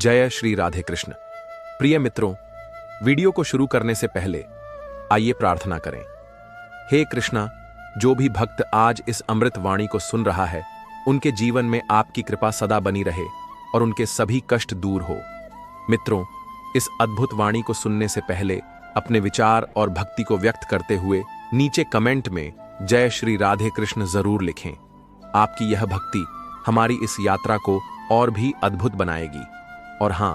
जय श्री राधे कृष्ण। प्रिय मित्रों, वीडियो को शुरू करने से पहले आइए प्रार्थना करें। हे कृष्णा, जो भी भक्त आज इस अमृत वाणी को सुन रहा है, उनके जीवन में आपकी कृपा सदा बनी रहे और उनके सभी कष्ट दूर हो। मित्रों, इस अद्भुत वाणी को सुनने से पहले अपने विचार और भक्ति को व्यक्त करते हुए नीचे कमेंट में जय श्री राधे कृष्ण जरूर लिखें। आपकी यह भक्ति हमारी इस यात्रा को और भी अद्भुत बनाएगी। और हां,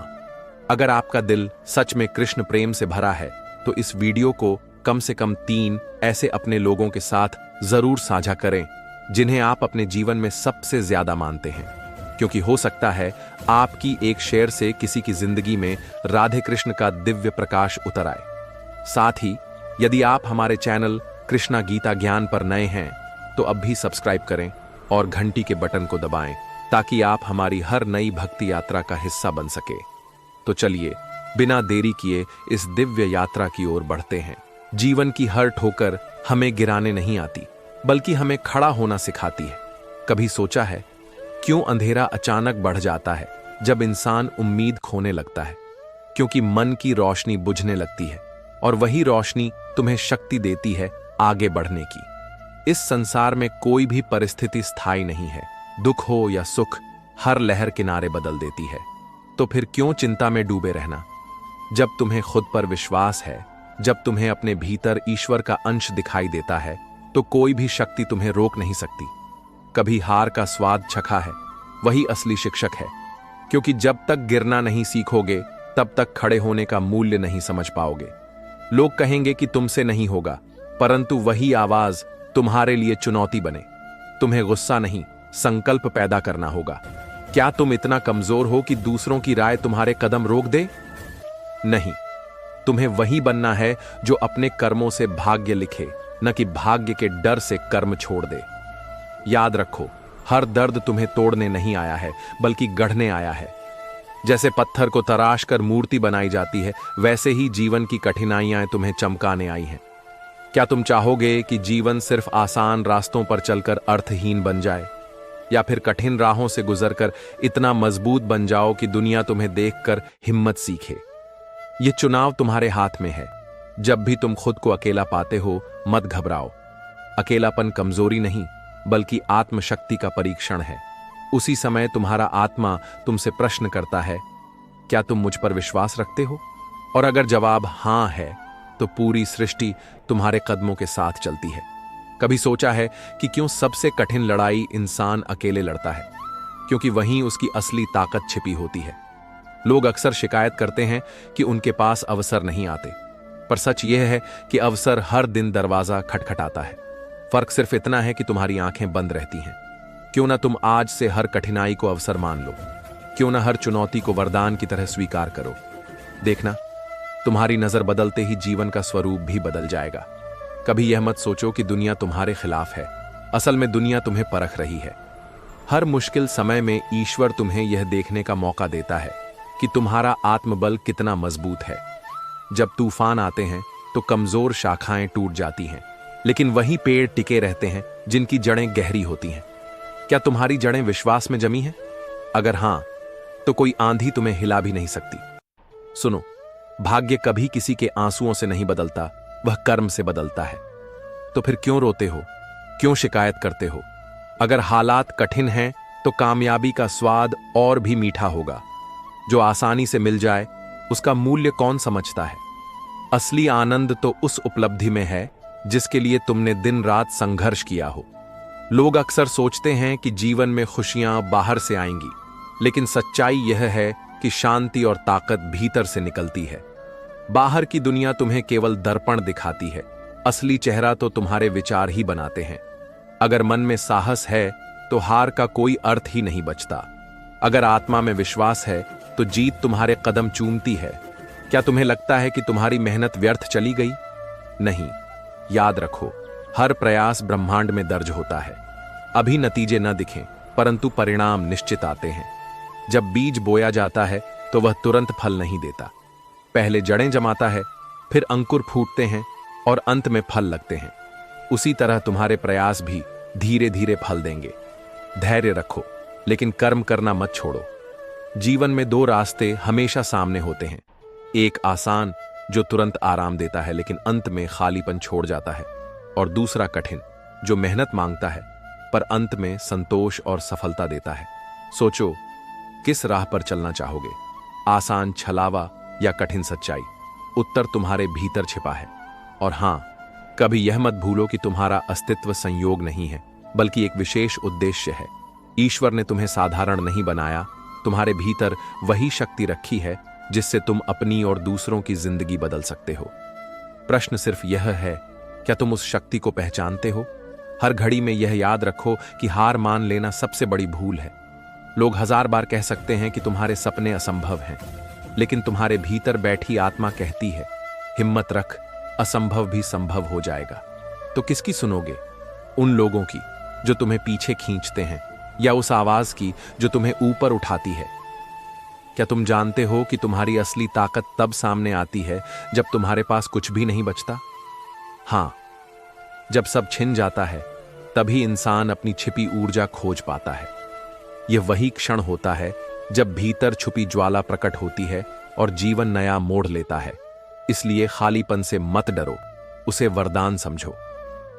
अगर आपका दिल सच में कृष्ण प्रेम से भरा है तो इस वीडियो को कम से कम 3 ऐसे अपने लोगों के साथ जरूर साझा करें जिन्हें आप अपने जीवन में सबसे ज्यादा मानते हैं, क्योंकि हो सकता है आपकी एक शेयर से किसी की जिंदगी में राधे कृष्ण का दिव्य प्रकाश उतर आए। साथ ही यदि आप हमारे चैनल कृष्णा गीता ज्ञान पर नए हैं तो अब भी सब्सक्राइब करें और घंटी के बटन को दबाएं ताकि आप हमारी हर नई भक्ति यात्रा का हिस्सा बन सके। तो चलिए बिना देरी किए इस दिव्य यात्रा की ओर बढ़ते हैं। जीवन की हर ठोकर हमें गिराने नहीं आती, बल्कि हमें खड़ा होना सिखाती है। कभी सोचा है क्यों अंधेरा अचानक बढ़ जाता है जब इंसान उम्मीद खोने लगता है? क्योंकि मन की रोशनी बुझने लगती है और वही रोशनी तुम्हें शक्ति देती है आगे बढ़ने की। इस संसार में कोई भी परिस्थिति स्थायी नहीं है। दुख हो या सुख, हर लहर किनारे बदल देती है। तो फिर क्यों चिंता में डूबे रहना? जब तुम्हें खुद पर विश्वास है, जब तुम्हें अपने भीतर ईश्वर का अंश दिखाई देता है, तो कोई भी शक्ति तुम्हें रोक नहीं सकती। कभी हार का स्वाद चखा है, वही असली शिक्षक है। क्योंकि जब तक गिरना नहीं सीखोगे तब तक खड़े होने का मूल्य नहीं समझ पाओगे। लोग कहेंगे कि तुमसे नहीं होगा, परंतु वही आवाज तुम्हारे लिए चुनौती बने। तुम्हें गुस्सा नहीं, संकल्प पैदा करना होगा। क्या तुम इतना कमजोर हो कि दूसरों की राय तुम्हारे कदम रोक दे? नहीं, तुम्हें वही बनना है जो अपने कर्मों से भाग्य लिखे, न कि भाग्य के डर से कर्म छोड़ दे। याद रखो, हर दर्द तुम्हें तोड़ने नहीं आया है, बल्कि गढ़ने आया है। जैसे पत्थर को तराश कर मूर्ति बनाई जाती है, वैसे ही जीवन की कठिनाइयां तुम्हें चमकाने आई हैं। क्या तुम चाहोगे कि जीवन सिर्फ आसान रास्तों पर चलकर अर्थहीन बन जाए, या फिर कठिन राहों से गुजरकर इतना मजबूत बन जाओ कि दुनिया तुम्हें देखकर हिम्मत सीखे? यह चुनाव तुम्हारे हाथ में है। जब भी तुम खुद को अकेला पाते हो, मत घबराओ। अकेलापन कमजोरी नहीं, बल्कि आत्मशक्ति का परीक्षण है। उसी समय तुम्हारा आत्मा तुमसे प्रश्न करता है, क्या तुम मुझ पर विश्वास रखते हो? और अगर जवाब हां है तो पूरी सृष्टि तुम्हारे कदमों के साथ चलती है। कभी सोचा है कि क्यों सबसे कठिन लड़ाई इंसान अकेले लड़ता है? क्योंकि वहीं उसकी असली ताकत छिपी होती है। लोग अक्सर शिकायत करते हैं कि उनके पास अवसर नहीं आते, पर सच यह है कि अवसर हर दिन दरवाजा खटखटाता है। फर्क सिर्फ इतना है कि तुम्हारी आंखें बंद रहती हैं। क्यों ना तुम आज से हर कठिनाई को अवसर मान लो, क्यों ना हर चुनौती को वरदान की तरह स्वीकार करो। देखना, तुम्हारी नजर बदलते ही जीवन का स्वरूप भी बदल जाएगा। कभी यह मत सोचो कि दुनिया तुम्हारे खिलाफ है। असल में दुनिया तुम्हें परख रही है। हर मुश्किल समय में ईश्वर तुम्हें यह देखने का मौका देता है कि तुम्हारा आत्मबल कितना मजबूत है। जब तूफान आते हैं तो कमजोर शाखाएं टूट जाती हैं, लेकिन वही पेड़ टिके रहते हैं जिनकी जड़ें गहरी होती हैं। क्या तुम्हारी जड़ें विश्वास में जमी हैं? अगर हां, तो कोई आंधी तुम्हें हिला भी नहीं सकती। सुनो, भाग्य कभी किसी के आंसुओं से नहीं बदलता, वह कर्म से बदलता है। तो फिर क्यों रोते हो? क्यों शिकायत करते हो? अगर हालात कठिन हैं तो कामयाबी का स्वाद और भी मीठा होगा। जो आसानी से मिल जाए उसका मूल्य कौन समझता है? असली आनंद तो उस उपलब्धि में है जिसके लिए तुमने दिन रात संघर्ष किया हो। लोग अक्सर सोचते हैं कि जीवन में खुशियां बाहर से आएंगी, लेकिन सच्चाई यह है कि शांति और ताकत भीतर से निकलती है। बाहर की दुनिया तुम्हें केवल दर्पण दिखाती है, असली चेहरा तो तुम्हारे विचार ही बनाते हैं। अगर मन में साहस है तो हार का कोई अर्थ ही नहीं बचता। अगर आत्मा में विश्वास है तो जीत तुम्हारे कदम चूमती है। क्या तुम्हें लगता है कि तुम्हारी मेहनत व्यर्थ चली गई? नहीं, याद रखो, हर प्रयास ब्रह्मांड में दर्ज होता है। अभी नतीजे न दिखें, परंतु परिणाम निश्चित आते हैं। जब बीज बोया जाता है तो वह तुरंत फल नहीं देता। पहले जड़ें जमाता है, फिर अंकुर फूटते हैं और अंत में फल लगते हैं। उसी तरह तुम्हारे प्रयास भी धीरे धीरे फल देंगे। धैर्य रखो, लेकिन कर्म करना मत छोड़ो। जीवन में दो रास्ते हमेशा सामने होते हैं, एक आसान जो तुरंत आराम देता है लेकिन अंत में खालीपन छोड़ जाता है, और दूसरा कठिन जो मेहनत मांगता है पर अंत में संतोष और सफलता देता है। सोचो, किस राह पर चलना चाहोगे, आसान छलावा या कठिन सच्चाई? उत्तर तुम्हारे भीतर छिपा है। और हां, कभी यह मत भूलो कि तुम्हारा अस्तित्व संयोग नहीं है, बल्कि एक विशेष उद्देश्य है। ईश्वर ने तुम्हें साधारण नहीं बनाया, तुम्हारे भीतर वही शक्ति रखी है जिससे तुम अपनी और दूसरों की जिंदगी बदल सकते हो। प्रश्न सिर्फ यह है, क्या तुम उस शक्ति को पहचानते हो? हर घड़ी में यह याद रखो कि हार मान लेना सबसे बड़ी भूल है। लोग 1000 बार कह सकते हैं कि तुम्हारे सपने असंभव हैं, लेकिन तुम्हारे भीतर बैठी आत्मा कहती है, हिम्मत रख, असंभव भी संभव हो जाएगा। तो किसकी सुनोगे? उन लोगों की जो तुम्हें पीछे खींचते हैं, या उस आवाज की जो तुम्हें ऊपर उठाती है? क्या तुम जानते हो कि तुम्हारी असली ताकत तब सामने आती है जब तुम्हारे पास कुछ भी नहीं बचता? हां, जब सब छिन जाता है तभी इंसान अपनी छिपी ऊर्जा खोज पाता है। यह वही क्षण होता है जब भीतर छुपी ज्वाला प्रकट होती है और जीवन नया मोड़ लेता है। इसलिए खालीपन से मत डरो, उसे वरदान समझो।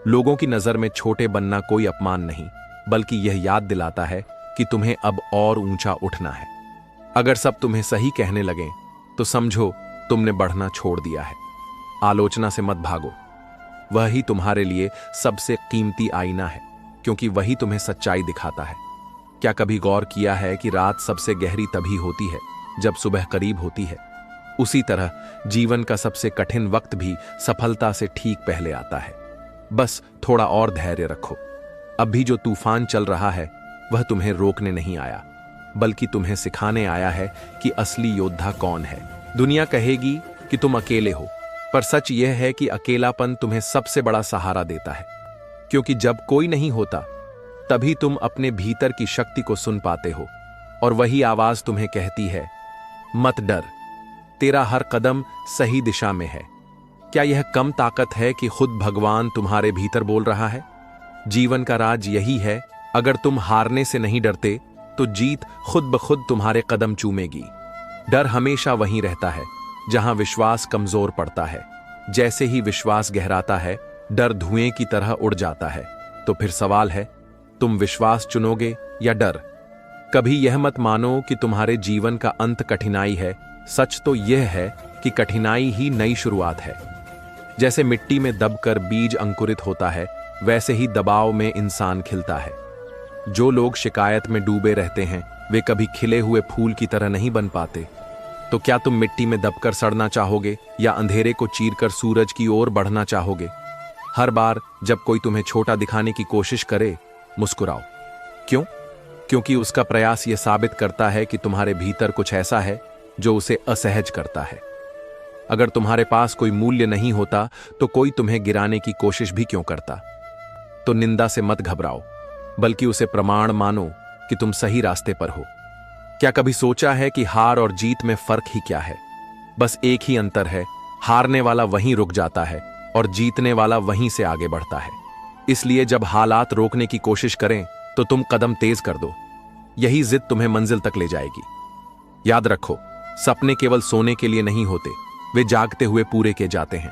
लोगों की नजर में छोटे बनना कोई अपमान नहीं, बल्कि यह याद दिलाता है कि तुम्हें अब और ऊंचा उठना है। अगर सब तुम्हें सही कहने लगें तो समझो तुमने बढ़ना छोड़ दिया है। आलोचना से मत भागो, वह ही तुम्हारे लिए सबसे कीमती आईना है, क्योंकि वही तुम्हें सच्चाई दिखाता है। क्या कभी गौर किया है कि रात सबसे गहरी तभी होती है जब सुबह करीब होती है? उसी तरह जीवन का सबसे कठिन वक्त भी सफलता से ठीक पहले आता है। बस थोड़ा और धैर्य रखो। अभी जो तूफान चल रहा है वह तुम्हें रोकने नहीं आया, बल्कि तुम्हें सिखाने आया है कि असली योद्धा कौन है। दुनिया कहेगी कि तुम अकेले हो, पर सच यह है कि अकेलापन तुम्हें सबसे बड़ा सहारा देता है, क्योंकि जब कोई नहीं होता तभी तुम अपने भीतर की शक्ति को सुन पाते हो, और वही आवाज तुम्हें कहती है, मत डर, तेरा हर कदम सही दिशा में है। क्या यह कम ताकत है कि खुद भगवान तुम्हारे भीतर बोल रहा है? जीवन का राज यही है, अगर तुम हारने से नहीं डरते तो जीत खुद ब खुद तुम्हारे कदम चूमेगी। डर हमेशा वहीं रहता है जहां विश्वास कमजोर पड़ता है। जैसे ही विश्वास गहराता है, डर धुएं की तरह उड़ जाता है। तो फिर सवाल है, तुम विश्वास चुनोगे या डर? कभी यह मत मानो कि तुम्हारे जीवन का अंत कठिनाई है। सच तो यह है कि कठिनाई ही नई शुरुआत है। जैसे मिट्टी में दबकर बीज अंकुरित होता है, वैसे ही दबाव में इंसान खिलता है। जो लोग शिकायत में डूबे रहते हैं वे कभी खिले हुए फूल की तरह नहीं बन पाते। तो क्या तुम मिट्टी में दबकर सड़ना चाहोगे या अंधेरे को चीरकर सूरज की ओर बढ़ना चाहोगे? हर बार जब कोई तुम्हें छोटा दिखाने की कोशिश करे, मुस्कुराओ। क्यों? क्योंकि उसका प्रयास यह साबित करता है कि तुम्हारे भीतर कुछ ऐसा है जो उसे असहज करता है। अगर तुम्हारे पास कोई मूल्य नहीं होता तो कोई तुम्हें गिराने की कोशिश भी क्यों करता? तो निंदा से मत घबराओ, बल्कि उसे प्रमाण मानो कि तुम सही रास्ते पर हो। क्या कभी सोचा है कि हार और जीत में फर्क ही क्या है? बस एक ही अंतर है, हारने वाला वहीं रुक जाता है और जीतने वाला वहीं से आगे बढ़ता है। इसलिए जब हालात रोकने की कोशिश करें तो तुम कदम तेज कर दो। यही जिद तुम्हें मंजिल तक ले जाएगी। याद रखो, सपने केवल सोने के लिए नहीं होते, वे जागते हुए पूरे किए जाते हैं।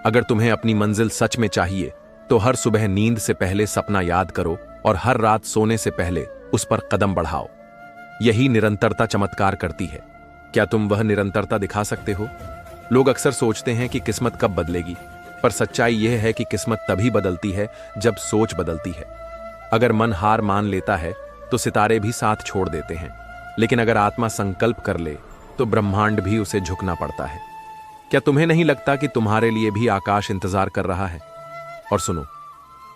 अगर तुम्हें अपनी मंजिल सच में चाहिए तो हर सुबह नींद से पहले सपना याद करो और हर रात सोने से पहले उस पर कदम बढ़ाओ। यही निरंतरता चमत्कार करती है। क्या तुम वह निरंतरता दिखा सकते हो? लोग अक्सर सोचते हैं कि किस्मत कब बदलेगी, पर सच्चाई यह है कि किस्मत तभी बदलती है जब सोच बदलती है। अगर मन हार मान लेता है तो सितारे भी साथ छोड़ देते हैं, लेकिन अगर आत्मा संकल्प कर ले तो ब्रह्मांड भी उसे झुकना पड़ता है। क्या तुम्हें नहीं लगता कि तुम्हारे लिए भी आकाश इंतजार कर रहा है? और सुनो,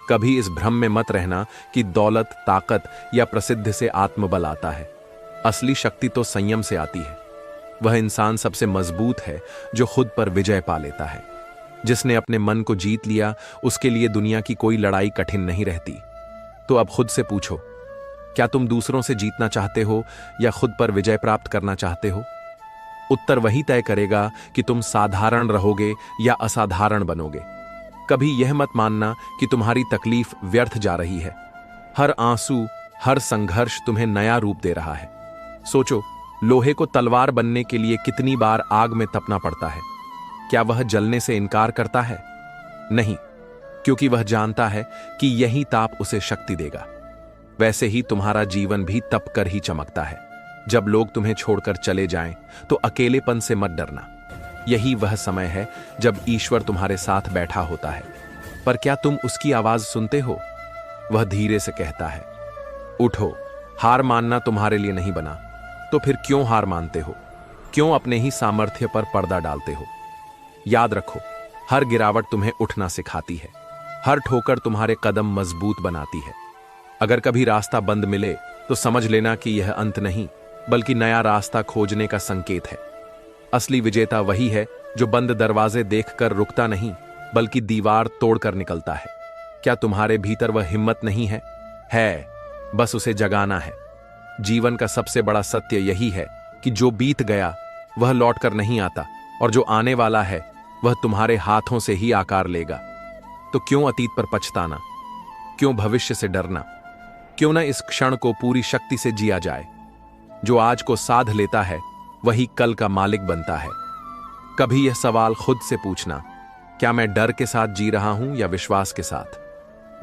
कभी इस भ्रम में मत रहना कि दौलत, ताकत या प्रसिद्धि से आत्मबल आता है। असली शक्ति तो संयम से आती है। वह इंसान सबसे मजबूत है जो खुद पर विजय पा लेता है। जिसने अपने मन को जीत लिया, उसके लिए दुनिया की कोई लड़ाई कठिन नहीं रहती। तो अब खुद से पूछो, क्या तुम दूसरों से जीतना चाहते हो या खुद पर विजय प्राप्त करना चाहते हो? उत्तर वही तय करेगा कि तुम साधारण रहोगे या असाधारण बनोगे। कभी यह मत मानना कि तुम्हारी तकलीफ व्यर्थ जा रही है। हर आंसू, हर संघर्ष तुम्हें नया रूप दे रहा है। सोचो, लोहे को तलवार बनने के लिए कितनी बार आग में तपना पड़ता है। क्या वह जलने से इनकार करता है? नहीं, क्योंकि वह जानता है कि यही ताप उसे शक्ति देगा। वैसे ही तुम्हारा जीवन भी तप कर ही चमकता है। जब लोग तुम्हें छोड़कर चले जाएं, तो अकेलेपन से मत डरना। यही वह समय है जब ईश्वर तुम्हारे साथ बैठा होता है। पर क्या तुम उसकी आवाज सुनते हो? वह धीरे से कहता है, उठो, हार मानना तुम्हारे लिए नहीं बना। तो फिर क्यों हार मानते हो? क्यों अपने ही सामर्थ्य पर पर्दा डालते हो? याद रखो, हर गिरावट तुम्हें उठना सिखाती है। हर ठोकर तुम्हारे कदम मजबूत बनाती है। अगर कभी रास्ता बंद मिले तो समझ लेना कि यह अंत नहीं, बल्कि नया रास्ता खोजने का संकेत है। असली विजेता वही है जो बंद दरवाजे देखकर रुकता नहीं, बल्कि दीवार तोड़कर निकलता है। क्या तुम्हारे भीतर वह हिम्मत नहीं है? है, बस उसे जगाना है। जीवन का सबसे बड़ा सत्य यही है कि जो बीत गया वह लौटकर नहीं आता, और जो आने वाला है वह तुम्हारे हाथों से ही आकार लेगा। तो क्यों अतीत पर पछताना? क्यों भविष्य से डरना? क्यों न इस क्षण को पूरी शक्ति से जिया जाए? जो आज को साध लेता है वही कल का मालिक बनता है। कभी यह सवाल खुद से पूछना, क्या मैं डर के साथ जी रहा हूं या विश्वास के साथ?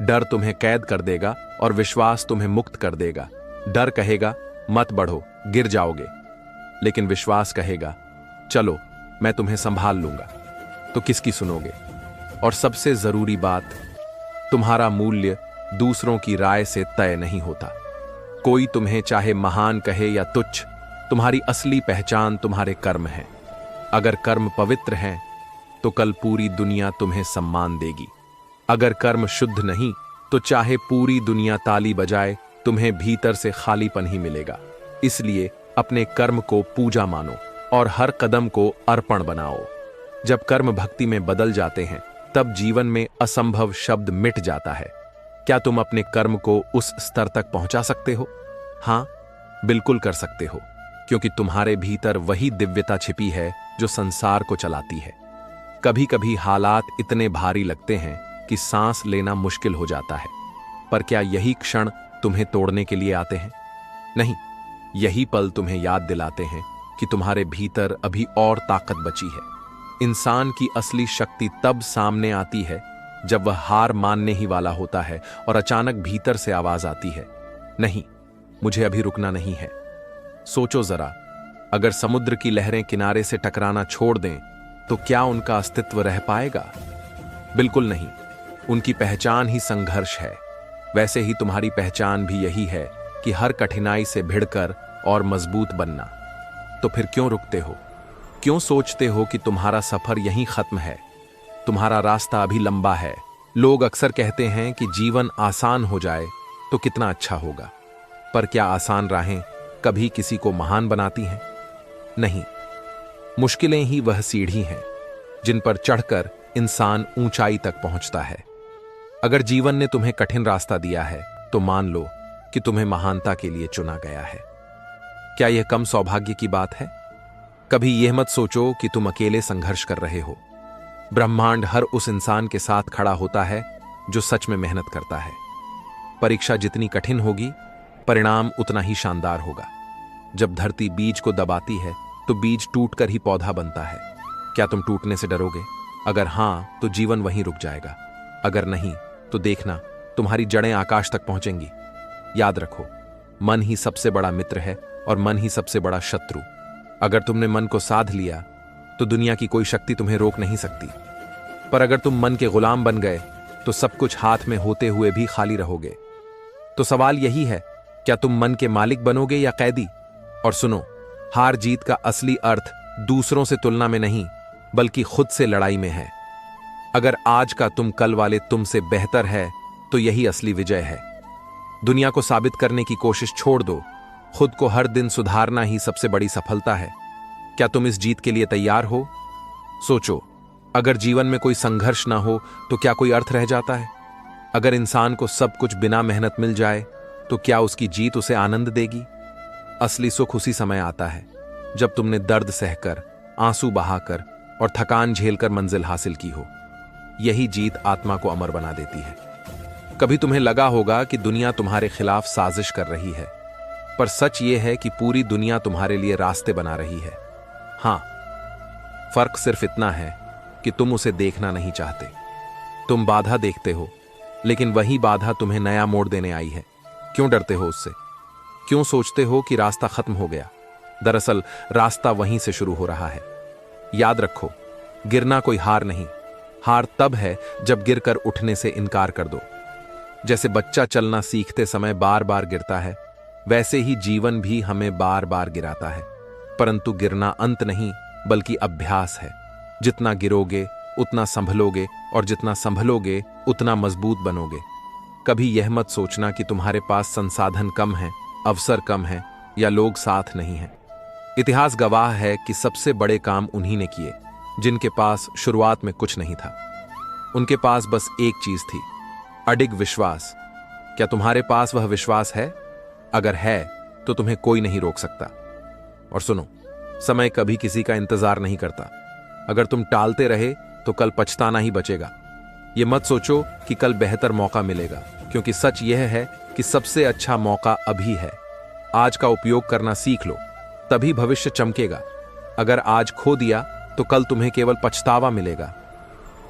डर तुम्हें कैद कर देगा और विश्वास तुम्हें मुक्त कर देगा। डर कहेगा मत बढ़ो, गिर जाओगे, लेकिन विश्वास कहेगा चलो, मैं तुम्हें संभाल लूंगा। तो किसकी सुनोगे? और सबसे जरूरी बात, तुम्हारा मूल्य दूसरों की राय से तय नहीं होता। कोई तुम्हें चाहे महान कहे या तुच्छ, तुम्हारी असली पहचान तुम्हारे कर्म है। अगर कर्म पवित्र हैं तो कल पूरी दुनिया तुम्हें सम्मान देगी। अगर कर्म शुद्ध नहीं तो चाहे पूरी दुनिया ताली बजाए, तुम्हें भीतर से खालीपन ही मिलेगा। इसलिए अपने कर्म को पूजा मानो और हर कदम को अर्पण बनाओ। जब कर्म भक्ति में बदल जाते हैं, तब जीवन में असंभव शब्द मिट जाता है। क्या तुम अपने कर्म को उस स्तर तक पहुंचा सकते हो? हां, बिल्कुल कर सकते हो, क्योंकि तुम्हारे भीतर वही दिव्यता छिपी है जो संसार को चलाती है। कभी कभी हालात इतने भारी लगते हैं कि सांस लेना मुश्किल हो जाता है, पर क्या यही क्षण तुम्हें तोड़ने के लिए आते हैं? नहीं, यही पल तुम्हें याद दिलाते हैं कि तुम्हारे भीतर अभी और ताकत बची है। इंसान की असली शक्ति तब सामने आती है जब वह हार मानने ही वाला होता है और अचानक भीतर से आवाज आती है, नहीं, मुझे अभी रुकना नहीं है। सोचो जरा, अगर समुद्र की लहरें किनारे से टकराना छोड़ दें तो क्या उनका अस्तित्व रह पाएगा? बिल्कुल नहीं। उनकी पहचान ही संघर्ष है। वैसे ही तुम्हारी पहचान भी यही है कि हर कठिनाई से भिड़कर और मजबूत बनना। तो फिर क्यों रुकते हो? क्यों सोचते हो कि तुम्हारा सफर यहीं खत्म है? तुम्हारा रास्ता अभी लंबा है। लोग अक्सर कहते हैं कि जीवन आसान हो जाए तो कितना अच्छा होगा, पर क्या आसान राहें कभी किसी को महान बनाती हैं? नहीं, मुश्किलें ही वह सीढ़ी हैं जिन पर चढ़कर इंसान ऊंचाई तक पहुंचता है। अगर जीवन ने तुम्हें कठिन रास्ता दिया है तो मान लो कि तुम्हें महानता के लिए चुना गया है। क्या यह कम सौभाग्य की बात है? कभी यह मत सोचो कि तुम अकेले संघर्ष कर रहे हो। ब्रह्मांड हर उस इंसान के साथ खड़ा होता है जो सच में मेहनत करता है। परीक्षा जितनी कठिन होगी, परिणाम उतना ही शानदार होगा। जब धरती बीज को दबाती है तो बीज टूटकर ही पौधा बनता है। क्या तुम टूटने से डरोगे? अगर हां, तो जीवन वहीं रुक जाएगा। अगर नहीं, तो देखना तुम्हारी जड़ें आकाश तक पहुंचेंगी। याद रखो, मन ही सबसे बड़ा मित्र है और मन ही सबसे बड़ा शत्रु। अगर तुमने मन को साध लिया तो दुनिया की कोई शक्ति तुम्हें रोक नहीं सकती। पर अगर तुम मन के गुलाम बन गए तो सब कुछ हाथ में होते हुए भी खाली रहोगे। तो सवाल यही है, क्या तुम मन के मालिक बनोगे या कैदी? और सुनो, हार जीत का असली अर्थ दूसरों से तुलना में नहीं, बल्कि खुद से लड़ाई में है। अगर आज का तुम कल वाले तुमसे बेहतर है तो यही असली विजय है। दुनिया को साबित करने की कोशिश छोड़ दो। खुद को हर दिन सुधारना ही सबसे बड़ी सफलता है। क्या तुम इस जीत के लिए तैयार हो? सोचो, अगर जीवन में कोई संघर्ष ना हो तो क्या कोई अर्थ रह जाता है? अगर इंसान को सब कुछ बिना मेहनत मिल जाए तो क्या उसकी जीत उसे आनंद देगी? असली सुख उसी समय आता है जब तुमने दर्द सहकर, आंसू बहाकर और थकान झेलकर मंजिल हासिल की हो। यही जीत आत्मा को अमर बना देती है। कभी तुम्हें लगा होगा कि दुनिया तुम्हारे खिलाफ साजिश कर रही है, पर सच ये है कि पूरी दुनिया तुम्हारे लिए रास्ते बना रही है। हाँ, फर्क सिर्फ इतना है कि तुम उसे देखना नहीं चाहते। तुम बाधा देखते हो, लेकिन वही बाधा तुम्हें नया मोड़ देने आई है। क्यों डरते हो उससे? क्यों सोचते हो कि रास्ता खत्म हो गया? दरअसल रास्ता वहीं से शुरू हो रहा है। याद रखो, गिरना कोई हार नहीं। हार तब है जब गिरकर उठने से इनकार कर दो। जैसे बच्चा चलना सीखते समय बार बार गिरता है, वैसे ही जीवन भी हमें बार बार गिराता है। परंतु गिरना अंत नहीं, बल्कि अभ्यास है। जितना गिरोगे उतना संभलोगे, और जितना संभलोगे उतना मजबूत बनोगे। कभी यह मत सोचना कि तुम्हारे पास संसाधन कम है, अवसर कम है या लोग साथ नहीं हैं। इतिहास गवाह है कि सबसे बड़े काम उन्हीं ने किए जिनके पास शुरुआत में कुछ नहीं था। उनके पास बस एक चीज थी, अडिग विश्वास। क्या तुम्हारे पास वह विश्वास है? अगर है तो तुम्हें कोई नहीं रोक सकता। और सुनो, समय कभी किसी का इंतजार नहीं करता। अगर तुम टालते रहे तो कल पछताना ही बचेगा। यह मत सोचो कि कल बेहतर मौका मिलेगा, क्योंकि सच यह है कि सबसे अच्छा मौका अभी है। आज का उपयोग करना सीख लो, तभी भविष्य चमकेगा। अगर आज खो दिया तो कल तुम्हें केवल पछतावा मिलेगा।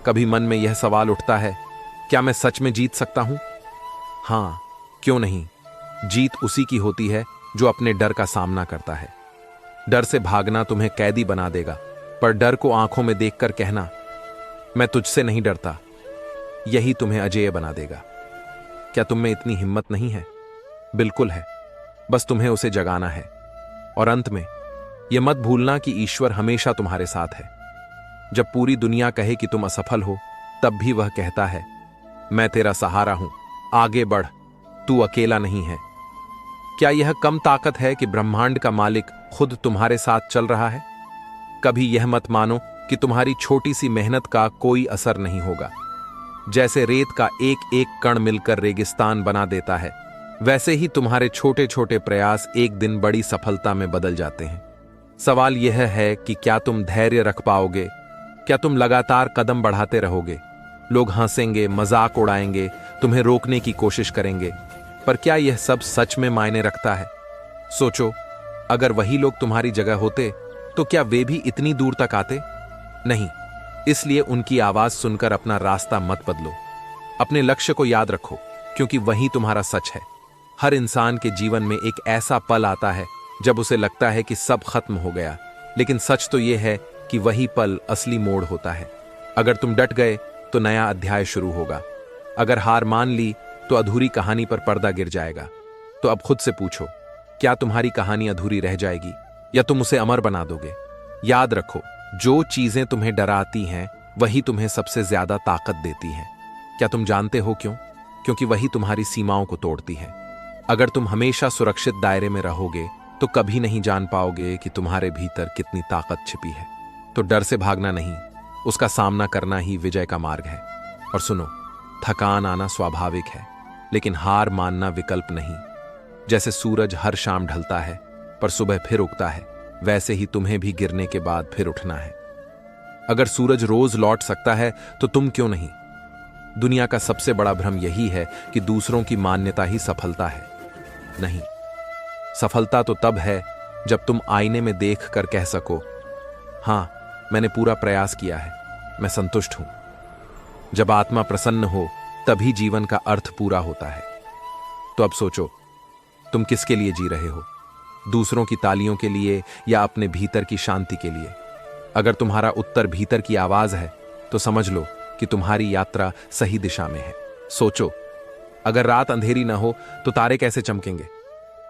कभी मन में यह सवाल उठता है, क्या मैं सच में जीत सकता हूं? हां, क्यों नहीं। जीत उसी की होती है जो अपने डर का सामना करता है। डर से भागना तुम्हें कैदी बना देगा, पर डर को आंखों में देखकर कहना, मैं तुझसे नहीं डरता, यही तुम्हें अजेय बना देगा। क्या तुम में इतनी हिम्मत नहीं है? बिल्कुल है, बस तुम्हें उसे जगाना है। और अंत में यह मत भूलना कि ईश्वर हमेशा तुम्हारे साथ है। जब पूरी दुनिया कहे कि तुम असफल हो, तब भी वह कहता है, मैं तेरा सहारा हूं, आगे बढ़, तू अकेला नहीं है। क्या यह कम ताकत है कि ब्रह्मांड का मालिक खुद तुम्हारे साथ चल रहा है? कभी यह मत मानो कि तुम्हारी छोटी सी मेहनत का कोई असर नहीं होगा। जैसे रेत का एक एक कण मिलकर रेगिस्तान बना देता है, वैसे ही तुम्हारे छोटे छोटे प्रयास एक दिन बड़ी सफलता में बदल जाते हैं। सवाल यह है कि क्या तुम धैर्य रख पाओगे? क्या तुम लगातार कदम बढ़ाते रहोगे? लोग हंसेंगे, मजाक उड़ाएंगे, तुम्हें रोकने की कोशिश करेंगे, पर क्या यह सब सच में मायने रखता है? सोचो, अगर वही लोग तुम्हारी जगह होते तो क्या वे भी इतनी दूर तक आते? नहीं। इसलिए उनकी आवाज सुनकर अपना रास्ता मत बदलो। अपने लक्ष्य को याद रखो, क्योंकि वही तुम्हारा सच है। हर इंसान के जीवन में एक ऐसा पल आता है जब उसे लगता है कि सब खत्म हो गया, लेकिन सच तो यह है कि वही पल असली मोड़ होता है। अगर तुम डट गए तो नया अध्याय शुरू होगा। अगर हार मान ली तो अधूरी कहानी पर पर्दा गिर जाएगा। तो अब खुद से पूछो, क्या तुम्हारी कहानी अधूरी रह जाएगी या तुम उसे अमर बना दोगे? याद रखो, जो चीजें तुम्हें डराती हैं वही तुम्हें सबसे ज्यादा ताकत देती हैं। क्या तुम जानते हो क्यों? क्योंकि वही तुम्हारी सीमाओं को तोड़ती है। अगर तुम हमेशा सुरक्षित दायरे में रहोगे तो कभी नहीं जान पाओगे कि तुम्हारे भीतर कितनी ताकत छिपी है। तो डर से भागना नहीं, उसका सामना करना ही विजय का मार्ग है। और सुनो, थकान आना स्वाभाविक है, लेकिन हार मानना विकल्प नहीं। जैसे सूरज हर शाम ढलता है पर सुबह फिर उगता है, वैसे ही तुम्हें भी गिरने के बाद फिर उठना है। अगर सूरज रोज लौट सकता है तो तुम क्यों नहीं? दुनिया का सबसे बड़ा भ्रम यही है कि दूसरों की मान्यता ही सफलता है। नहीं, सफलता तो तब है जब तुम आईने में देख कर कह सको, हां, मैंने पूरा प्रयास किया है, मैं संतुष्ट हूं। जब आत्मा प्रसन्न हो तभी जीवन का अर्थ पूरा होता है। तो अब सोचो, तुम किसके लिए जी रहे हो? दूसरों की तालियों के लिए या अपने भीतर की शांति के लिए? अगर तुम्हारा उत्तर भीतर की आवाज है तो समझ लो कि तुम्हारी यात्रा सही दिशा में है। सोचो, अगर रात अंधेरी ना हो तो तारे कैसे चमकेंगे?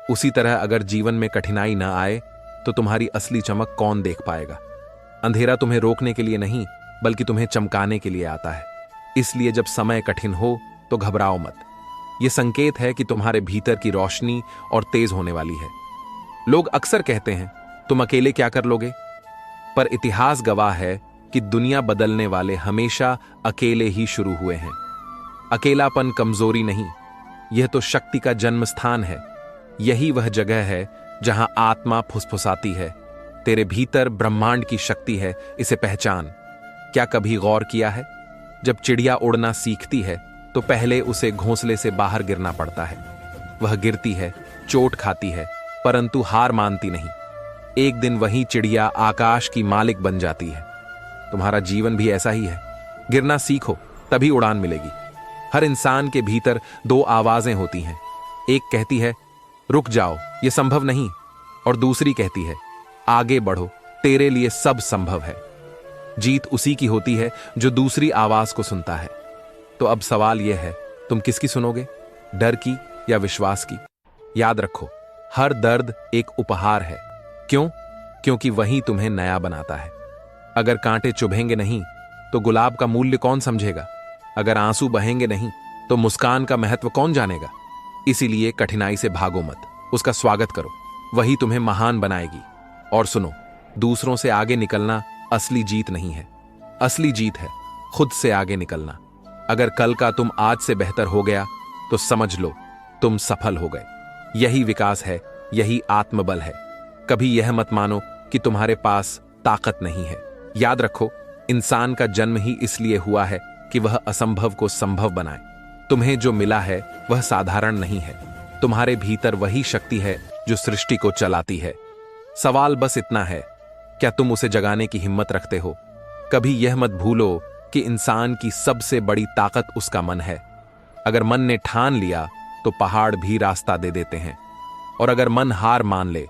उसी तरह अगर जीवन में कठिनाई ना आए तो तुम्हारी असली चमक कौन देख पाएगा? अंधेरा तुम्हें रोकने के लिए नहीं, बल्कि तुम्हें चमकाने के लिए आता है। इसलिए जब समय कठिन हो तो घबराओ मत। यह संकेत है कि तुम्हारे भीतर की रोशनी और तेज होने वाली है। लोग अक्सर कहते हैं, तुम अकेले क्या कर लोगे? पर इतिहास गवाह है कि दुनिया बदलने वाले हमेशा अकेले ही शुरू हुए हैं। अकेलापन कमजोरी नहीं, यह तो शक्ति का जन्म स्थान है। यही वह जगह है जहां आत्मा फुसफुसाती है। तेरे भीतर ब्रह्मांड की शक्ति है, इसे पहचान। क्या कभी गौर किया है, जब चिड़िया उड़ना सीखती है तो पहले उसे घोंसले से बाहर गिरना पड़ता है। वह गिरती है, चोट खाती है, परंतु हार मानती नहीं। एक दिन वही चिड़िया आकाश की मालिक बन जाती है। तुम्हारा जीवन भी ऐसा ही है। गिरना सीखो, तभी उड़ान मिलेगी। हर इंसान के भीतर दो आवाजें होती हैं। एक कहती है रुक जाओ, ये संभव नहीं, और दूसरी कहती है आगे बढ़ो, तेरे लिए सब संभव है। जीत उसी की होती है जो दूसरी आवाज को सुनता है। तो अब सवाल यह है, तुम किसकी सुनोगे, डर की या विश्वास की? याद रखो, हर दर्द एक उपहार है। क्यों? क्योंकि वही तुम्हें नया बनाता है। अगर कांटे चुभेंगे नहीं तो गुलाब का मूल्य कौन समझेगा? अगर आंसू बहेंगे नहीं तो मुस्कान का महत्व कौन जानेगा? इसीलिए कठिनाई से भागो मत, उसका स्वागत करो, वही तुम्हें महान बनाएगी। और सुनो, दूसरों से आगे निकलना असली जीत नहीं है। असली जीत है खुद से आगे निकलना। अगर कल का तुम आज से बेहतर हो गया तो समझ लो तुम सफल हो गए। यही विकास है, यही आत्मबल है। कभी यह मत मानो कि तुम्हारे पास ताकत नहीं है। याद रखो, इंसान का जन्म ही इसलिए हुआ है कि वह असंभव को संभव बनाए। तुम्हें जो मिला है वह साधारण नहीं है। तुम्हारे भीतर वही शक्ति है जो सृष्टि को चलाती है। सवाल बस इतना है, क्या तुम उसे जगाने की हिम्मत रखते हो? कभी यह मत भूलो कि इंसान की सबसे बड़ी ताकत उसका मन है। अगर मन ने ठान लिया तो पहाड़ भी रास्ता दे देते हैं, और अगर मन हार मान ले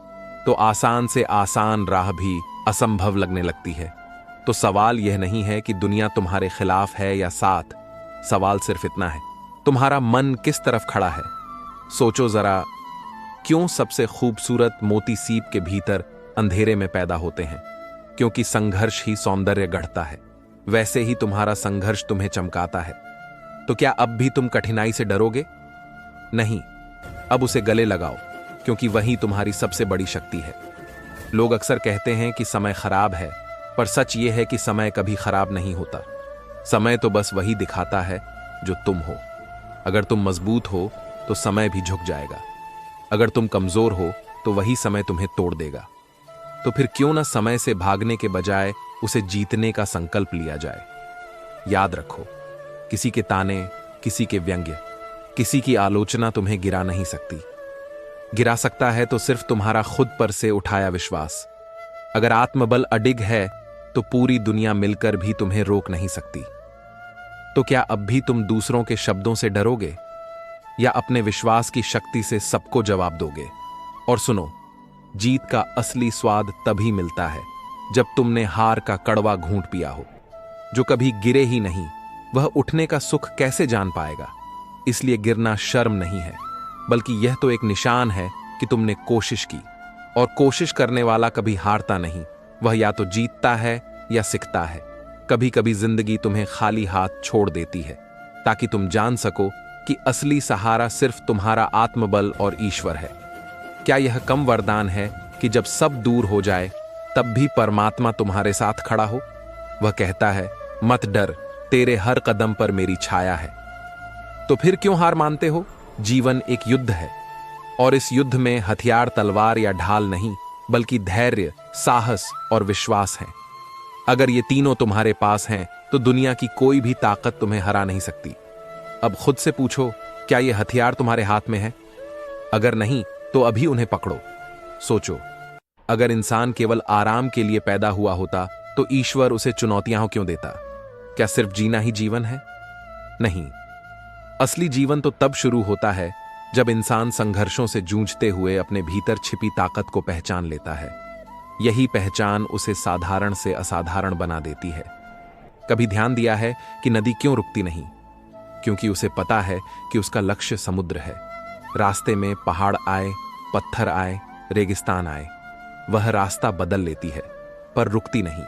तो आसान से आसान राह भी असंभव लगने लगती है। तो सवाल यह नहीं है कि दुनिया तुम्हारे खिलाफ है या साथ। सवाल सिर्फ इतना है, तुम्हारा मन किस तरफ खड़ा है? सोचो जरा, क्यों सबसे खूबसूरत मोती सीप के भीतर अंधेरे में पैदा होते हैं? क्योंकि संघर्ष ही सौंदर्य गढ़ता है। वैसे ही तुम्हारा संघर्ष तुम्हें चमकाता है। तो क्या अब भी तुम कठिनाई से डरोगे? नहीं, अब उसे गले लगाओ, क्योंकि वही तुम्हारी सबसे बड़ी शक्ति है। लोग अक्सर कहते हैं कि समय खराब है, पर सच यह है कि समय कभी खराब नहीं होता। समय तो बस वही दिखाता है जो तुम हो। अगर तुम मजबूत हो तो समय भी झुक जाएगा। अगर तुम कमजोर हो तो वही समय तुम्हें तोड़ देगा। तो फिर क्यों ना समय से भागने के बजाय उसे जीतने का संकल्प लिया जाए। याद रखो, किसी के ताने, किसी के व्यंग्य, किसी की आलोचना तुम्हें गिरा नहीं सकती। गिरा सकता है तो सिर्फ तुम्हारा खुद पर से उठाया विश्वास। अगर आत्मबल अडिग है तो पूरी दुनिया मिलकर भी तुम्हें रोक नहीं सकती। तो क्या अब भी तुम दूसरों के शब्दों से डरोगे, या अपने विश्वास की शक्ति से सबको जवाब दोगे? और सुनो, जीत का असली स्वाद तभी मिलता है जब तुमने हार का कड़वा घूंट पिया हो। जो कभी गिरे ही नहीं, वह उठने का सुख कैसे जान पाएगा? इसलिए गिरना शर्म नहीं है, बल्कि यह तो एक निशान है कि तुमने कोशिश की। और कोशिश करने वाला कभी हारता नहीं, वह या तो जीतता है या सीखता है। कभी कभी जिंदगी तुम्हें खाली हाथ छोड़ देती है, ताकि तुम जान सको कि असली सहारा सिर्फ तुम्हारा आत्मबल और ईश्वर है। क्या यह कम वरदान है कि जब सब दूर हो जाए तब भी परमात्मा तुम्हारे साथ खड़ा हो? वह कहता है, मत डर, तेरे हर कदम पर मेरी छाया है। तो फिर क्यों हार मानते हो? जीवन एक युद्ध है, और इस युद्ध में हथियार तलवार या ढाल नहीं, बल्कि धैर्य, साहस और विश्वास है। अगर ये तीनों तुम्हारे पास हैं तो दुनिया की कोई भी ताकत तुम्हें हरा नहीं सकती। अब खुद से पूछो, क्या ये हथियार तुम्हारे हाथ में है? अगर नहीं तो अभी उन्हें पकड़ो। सोचो, अगर इंसान केवल आराम के लिए पैदा हुआ होता तो ईश्वर उसे चुनौतियां क्यों देता? क्या सिर्फ जीना ही जीवन है? नहीं, असली जीवन तो तब शुरू होता है जब इंसान संघर्षों से जूझते हुए अपने भीतर छिपी ताकत को पहचान लेता है। यही पहचान उसे साधारण से असाधारण बना देती है। कभी ध्यान दिया है कि नदी क्यों रुकती नहीं? क्योंकि उसे पता है कि उसका लक्ष्य समुद्र है। रास्ते में पहाड़ आए, पत्थर आए, रेगिस्तान आए, वह रास्ता बदल लेती है, पर रुकती नहीं।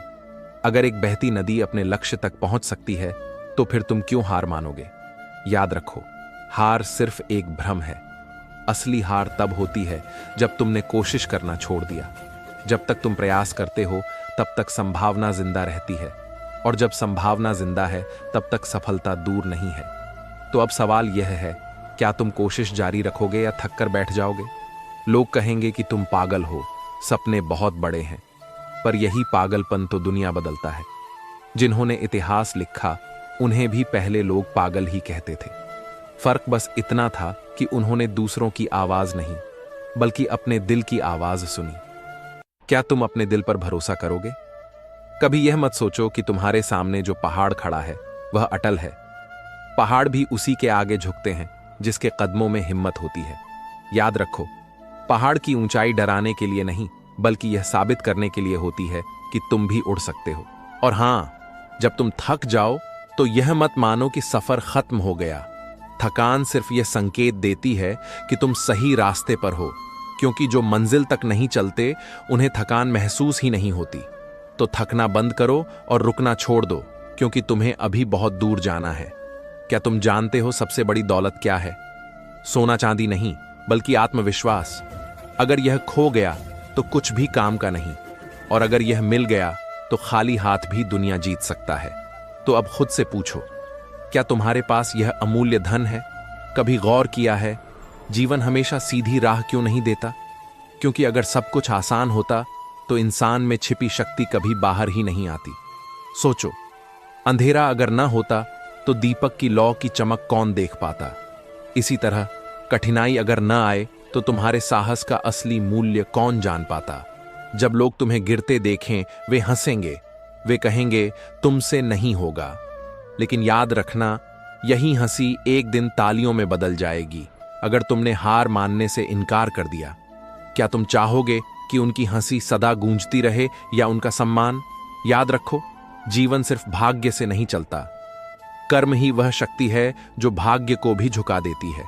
अगर एक बहती नदी अपने लक्ष्य तक पहुंच सकती है तो फिर तुम क्यों हार मानोगे? याद रखो, हार सिर्फ एक भ्रम है। असली हार तब होती है जब तुमने कोशिश करना छोड़ दिया। जब तक तुम प्रयास करते हो तब तक संभावना जिंदा रहती है, और जब संभावना जिंदा है तब तक सफलता दूर नहीं है। तो अब सवाल यह है, क्या तुम कोशिश जारी रखोगे या थक कर बैठ जाओगे? लोग कहेंगे कि तुम पागल हो, सपने बहुत बड़े हैं, पर यही पागलपन तो दुनिया बदलता है। जिन्होंने इतिहास लिखा उन्हें भी पहले लोग पागल ही कहते थे। फर्क बस इतना था कि उन्होंने दूसरों की आवाज नहीं, बल्कि अपने दिल की आवाज सुनी। क्या तुम अपने दिल पर भरोसा करोगे? कभी यह मत सोचो कि तुम्हारे सामने जो पहाड़ खड़ा है वह अटल है। पहाड़ भी उसी के आगे झुकते हैं जिसके कदमों में हिम्मत होती है। याद रखो, पहाड़ की ऊंचाई डराने के लिए नहीं, बल्कि यह साबित करने के लिए होती है कि तुम भी उड़ सकते हो। और हां, जब तुम थक जाओ तो यह मत मानो कि सफर खत्म हो गया। थकान सिर्फ यह संकेत देती है कि तुम सही रास्ते पर हो, क्योंकि जो मंजिल तक नहीं चलते उन्हें थकान महसूस ही नहीं होती। तो थकना बंद करो और रुकना छोड़ दो, क्योंकि तुम्हें अभी बहुत दूर जाना है। क्या तुम जानते हो सबसे बड़ी दौलत क्या है? सोना चांदी नहीं, बल्कि आत्मविश्वास। अगर यह खो गया तो कुछ भी काम का नहीं, और अगर यह मिल गया तो खाली हाथ भी दुनिया जीत सकता है। तो अब खुद से पूछो, क्या तुम्हारे पास यह अमूल्य धन है? कभी गौर किया है जीवन हमेशा सीधी राह क्यों नहीं देता? क्योंकि अगर सब कुछ आसान होता तो इंसान में छिपी शक्ति कभी बाहर ही नहीं आती। सोचो, अंधेरा अगर ना होता तो दीपक की लौ की चमक कौन देख पाता? इसी तरह कठिनाई अगर न आए तो तुम्हारे साहस का असली मूल्य कौन जान पाता? जब लोग तुम्हें गिरते देखें वे हंसेंगे, वे कहेंगे तुमसे नहीं होगा। लेकिन याद रखना, यही हंसी एक दिन तालियों में बदल जाएगी अगर तुमने हार मानने से इनकार कर दिया। क्या तुम चाहोगे कि उनकी हंसी सदा गूंजती रहे या उनका सम्मान? याद रखो, जीवन सिर्फ भाग्य से नहीं चलता। कर्म ही वह शक्ति है जो भाग्य को भी झुका देती है।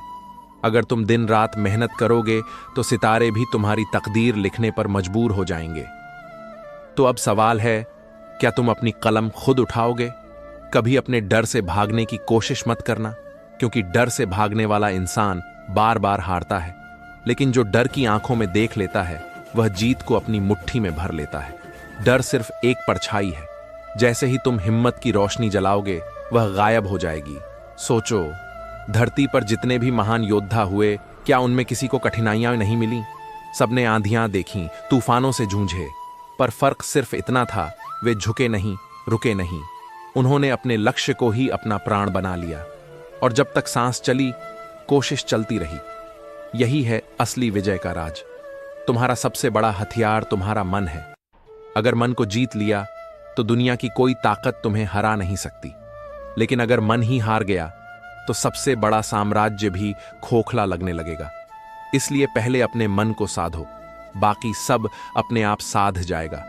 अगर तुम दिन रात मेहनत करोगे तो सितारे भी तुम्हारी तकदीर लिखने पर मजबूर हो जाएंगे। तो अब सवाल है, क्या तुम अपनी कलम खुद उठाओगे? कभी अपने डर से भागने की कोशिश मत करना, क्योंकि डर से भागने वाला इंसान बार बार हारता है, लेकिन जो डर की आंखों में देख लेता है वह जीत को अपनी मुट्ठी में भर लेता है। डर सिर्फ एक परछाई है, जैसे ही तुम हिम्मत की रोशनी जलाओगे वह गायब हो जाएगी। सोचो, धरती पर जितने भी महान योद्धा हुए, क्या उनमें किसी को कठिनाइयां नहीं मिली? सबने आंधियां देखीं, तूफानों से जूझे, पर फर्क सिर्फ इतना था, वे झुके नहीं, रुके नहीं। उन्होंने अपने लक्ष्य को ही अपना प्राण बना लिया, और जब तक सांस चली कोशिश चलती रही। यही है असली विजय का राज। तुम्हारा सबसे बड़ा हथियार तुम्हारा मन है। अगर मन को जीत लिया तो दुनिया की कोई ताकत तुम्हें हरा नहीं सकती, लेकिन अगर मन ही हार गया तो सबसे बड़ा साम्राज्य भी खोखला लगने लगेगा। इसलिए पहले अपने मन को साधो, बाकी सब अपने आप साध जाएगा।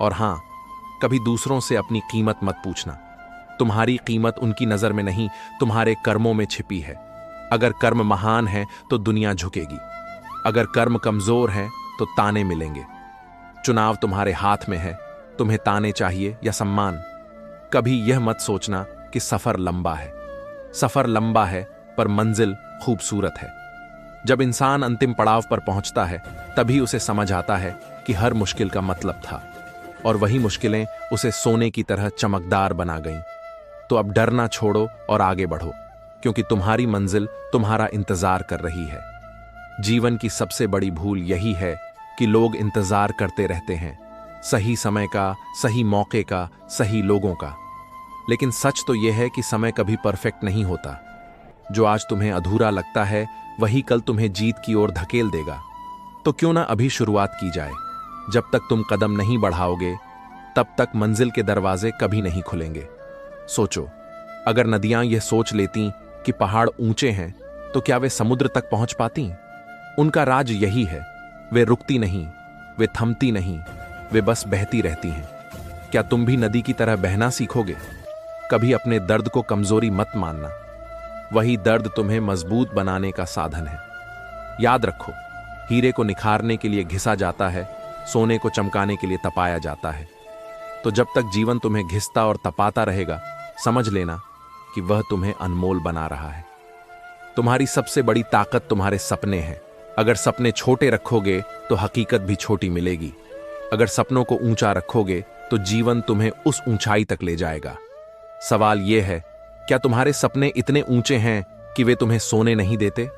और हां, कभी दूसरों से अपनी कीमत मत पूछना। तुम्हारी कीमत उनकी नजर में नहीं, तुम्हारे कर्मों में छिपी है। अगर कर्म महान है तो दुनिया झुकेगी, अगर कर्म कमजोर है तो ताने मिलेंगे। चुनाव तुम्हारे हाथ में है, तुम्हें ताने चाहिए या सम्मान। कभी यह मत सोचना कि सफर लंबा है। सफर लंबा है पर मंजिल खूबसूरत है। जब इंसान अंतिम पड़ाव पर पहुंचता है तभी उसे समझ आता है कि हर मुश्किल का मतलब था, और वही मुश्किलें उसे सोने की तरह चमकदार बना गईं। तो अब डरना छोड़ो और आगे बढ़ो, क्योंकि तुम्हारी मंजिल तुम्हारा इंतजार कर रही है। जीवन की सबसे बड़ी भूल यही है कि लोग इंतजार करते रहते हैं, सही समय का, सही मौके का, सही लोगों का। लेकिन सच तो यह है कि समय कभी परफेक्ट नहीं होता। जो आज तुम्हें अधूरा लगता है वही कल तुम्हें जीत की ओर धकेल देगा। तो क्यों ना अभी शुरुआत की जाए। जब तक तुम कदम नहीं बढ़ाओगे तब तक मंजिल के दरवाजे कभी नहीं खुलेंगे। सोचो, अगर नदियां यह सोच लेती कि पहाड़ ऊंचे हैं तो क्या वे समुद्र तक पहुंच पाती? उनका राज यही है, वे रुकती नहीं, वे थमती नहीं, वे बस बहती रहती हैं। क्या तुम भी नदी की तरह बहना सीखोगे? कभी अपने दर्द को कमजोरी मत मानना, वही दर्द तुम्हें मजबूत बनाने का साधन है। याद रखो, हीरे को निखारने के लिए घिसा जाता है, सोने को चमकाने के लिए तपाया जाता है। तो जब तक जीवन तुम्हें घिसता और तपाता रहेगा, समझ लेना कि वह तुम्हें अनमोल बना रहा है। तुम्हारी सबसे बड़ी ताकत तुम्हारे सपने हैं। अगर सपने छोटे रखोगे तो हकीकत भी छोटी मिलेगी। अगर सपनों को ऊंचा रखोगे तो जीवन तुम्हें उस ऊंचाई तक ले जाएगा। सवाल यह है, क्या तुम्हारे सपने इतने ऊंचे हैं कि वे तुम्हें सोने नहीं देते?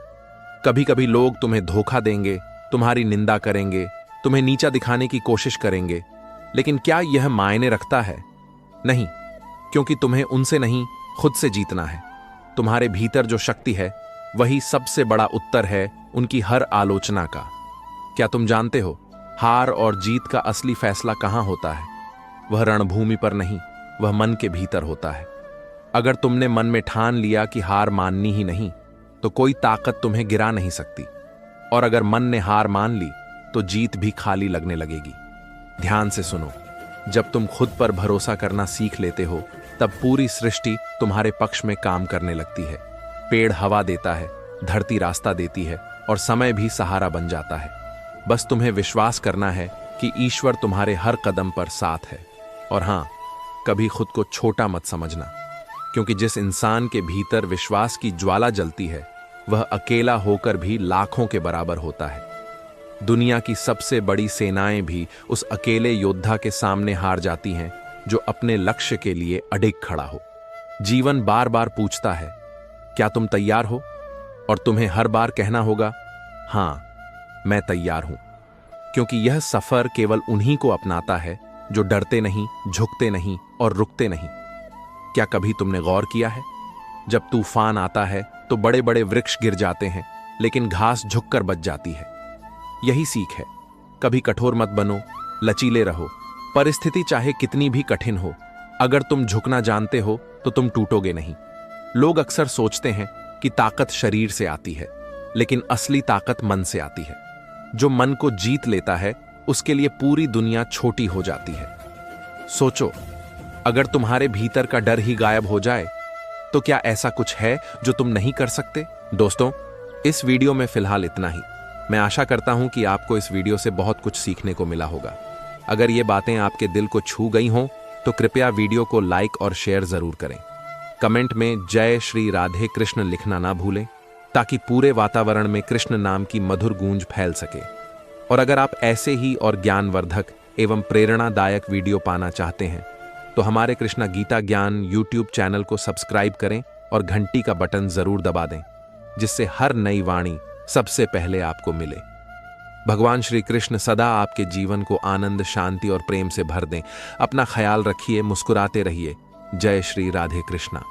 कभी कभी लोग तुम्हें धोखा देंगे, तुम्हारी निंदा करेंगे, तुम्हें नीचा दिखाने की कोशिश करेंगे, लेकिन क्या यह मायने रखता है? नहीं, क्योंकि तुम्हें उनसे नहीं, खुद से जीतना है। तुम्हारे भीतर जो शक्ति है वही सबसे बड़ा उत्तर है उनकी हर आलोचना का। क्या तुम जानते हो हार और जीत का असली फैसला कहाँ होता है? वह रणभूमि पर नहीं, वह मन के भीतर होता है। अगर तुमने मन में ठान लिया कि हार माननी ही नहीं, तो कोई ताकत तुम्हें गिरा नहीं सकती। और अगर मन ने हार मान ली तो जीत भी खाली लगने लगेगी। ध्यान से सुनो, जब तुम खुद पर भरोसा करना सीख लेते हो, तब पूरी सृष्टि तुम्हारे पक्ष में काम करने लगती है। पेड़ हवा देता है, धरती रास्ता देती है और समय भी सहारा बन जाता है। बस तुम्हें विश्वास करना है कि ईश्वर तुम्हारे हर कदम पर साथ है। और हां, कभी खुद को छोटा मत समझना, क्योंकि जिस इंसान के भीतर विश्वास की ज्वाला जलती है, वह अकेला होकर भी लाखों के बराबर होता है। दुनिया की सबसे बड़ी सेनाएं भी उस अकेले योद्धा के सामने हार जाती हैं जो अपने लक्ष्य के लिए अडिग खड़ा हो। जीवन बार बार पूछता है, क्या तुम तैयार हो? और तुम्हें हर बार कहना होगा, हां, मैं तैयार हूं। क्योंकि यह सफर केवल उन्हीं को अपनाता है जो डरते नहीं, झुकते नहीं और रुकते नहीं। क्या कभी तुमने गौर किया है, जब तूफान आता है तो बड़े बड़े वृक्ष गिर जाते हैं, लेकिन घास झुककर बच जाती है। यही सीख है। कभी कठोर मत बनो, लचीले रहो। परिस्थिति चाहे कितनी भी कठिन हो, अगर तुम झुकना जानते हो तो तुम टूटोगे नहीं। लोग अक्सर सोचते हैं कि ताकत शरीर से आती है, लेकिन असली ताकत मन से आती है। जो मन को जीत लेता है, उसके लिए पूरी दुनिया छोटी हो जाती है। सोचो, अगर तुम्हारे भीतर का डर ही गायब हो जाए, तो क्या ऐसा कुछ है जो तुम नहीं कर सकते? दोस्तों, इस वीडियो में फिलहाल इतना ही। मैं आशा करता हूं कि आपको इस वीडियो से बहुत कुछ सीखने को मिला होगा। अगर ये बातें आपके दिल को छू गई हों, तो कृपया वीडियो को लाइक और शेयर जरूर करें। कमेंट में जय श्री राधे कृष्ण लिखना ना भूलें, ताकि पूरे वातावरण में कृष्ण नाम की मधुर गूंज फैल सके। और अगर आप ऐसे ही और ज्ञानवर्धक एवं प्रेरणादायक वीडियो पाना चाहते हैं, तो हमारे कृष्णा गीता ज्ञान यूट्यूब चैनल को सब्सक्राइब करें और घंटी का बटन जरूर दबा दें, जिससे हर नई वाणी सबसे पहले आपको मिले। भगवान श्री कृष्ण सदा आपके जीवन को आनंद, शांति और प्रेम से भर दें। अपना ख्याल रखिए, मुस्कुराते रहिए। जय श्री राधे कृष्णा।